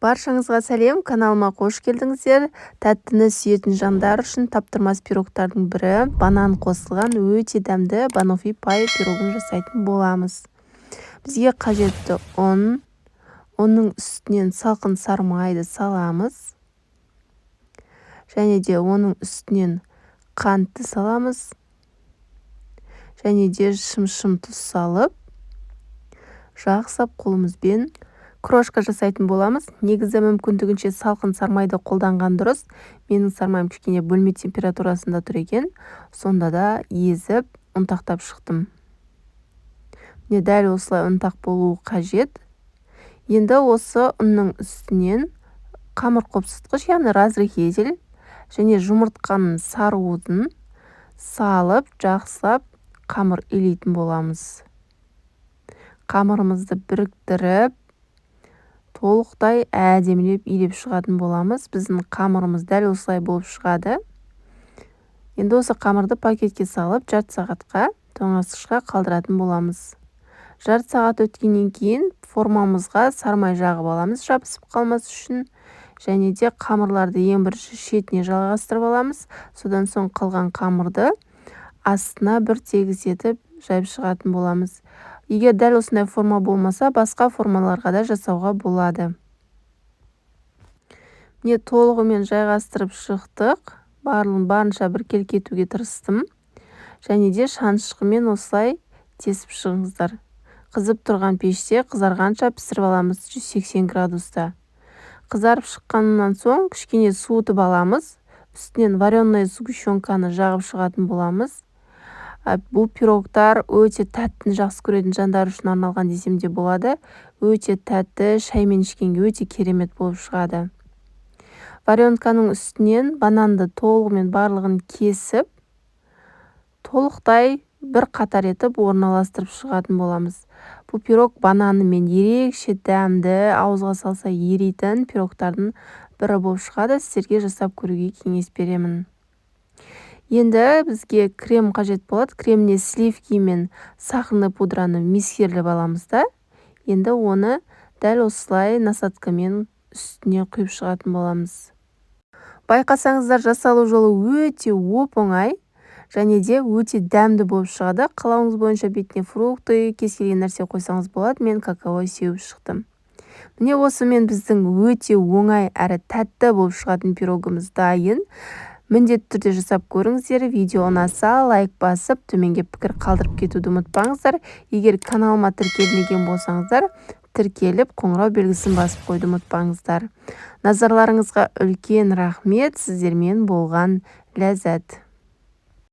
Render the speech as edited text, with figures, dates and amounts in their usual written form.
Баршаңызға сәлем, каналыма қош келдіңіздер. Тәттіні сүйетін жандар үшін таптырмас пирогтардың бірі банан қосылған өте дәмді банофи пай пирогын жасайтын боламыз. Бізге қажетті ұн, оның үстінен салқын сары майды саламыз. Және де оның үстінен қантты саламыз. Және де шым-шым тұз салып, жақсылап қолымызбен крошка жасайтын боламыз. Негізі мүмкіндігінше салқын сармайды қолданған дұрыс. Менің сармайым кішкене бөлме температурасында тұр екен. Сонда да езіп, ұнтақтап шықтым. Міне дәл осылай ұнтақ болуы қажет. Енді осы ұнның үстінен қамыр қопсытқыш, яғни разрыхитель және жұмыртқаның саруын салып, жақсылап қамыр илейтін боламыз. Қамырымызды біріктіріп, толықтай әдемілеп илеп шығатын боламыз. Біздің қамырымыз дәл осылай болып шығады. Енді осы қамырды пакетке салып, жарты сағатқа тоңазытқышқа қалдыратын боламыз. Жарты сағат өткеннен кейін формамызға сармай жағып аламыз, жабысып қалмас үшін. Және де қамырларды ең бірінші шетіне жалғастырып аламыз. Содан соң қалған қамырды астына бір тегіс етіп жайып шығатын боламыз. Егер дәл осындай форма болмаса, басқа формаларға да жасауға болады. Міне толығымен жайғастырып шықтық. Барынша біркелкі етуге тырыстым. Және де шанышқымен осылай тесіп шығыңыздар. Қызып тұрған пеште қызарғанша пісіріп аламыз 180 градуста. Қызарып шыққаннан соң кішкене суытып аламыз. Үстінен вареная сгущенканы жағып шығатын боламыз. Бұл пирогтар өте тәттіні жақсы көретін жандар үшін арналған десем де болады. Өте тәтті, шаймен ішкенге өте керемет болып шығады. Варенканың үстінен бананды толығымен барлығын кесіп, толықтай бір қатар етіп орналастырып шығатын боламыз. Бұл пирог бананымен ерекше дәмді, ауызға салса еритін пирогтардың бірі болып шығады. Сіздерге жасап көруге кеңес беремін. Енді бізге крем қажет болады. Креміне сливки мен сахарный пудраны мискерлеп аламыз да. Енді оны дәл осылай насадкамен үстіне құйып шығатын боламыз. Байқасаңыздар, жасалу жолы өте оп-оңай және де өте дәмді болып шығады. Қалауыңыз бойынша бетіне фрукты, кез келген нәрсе қойсаңыз болады. Мен какао сеуіп шықтым. Міне осымен біздің өте оңай әрі тәтті болып шығатын пирогымыз дайын. Міндетті түрде жасап көріңіздер. Видео ұнаса, лайк басып, төменге пікір қалдырып кетуді ұмытпаңыздар. Егер каналыма тіркелмеген болсаңыздар, тіркеліп, қоңырау белгісін басып қойды ұмытпаңыздар. Назарларыңызға үлкен рахмет, сіздермен болған ләззат.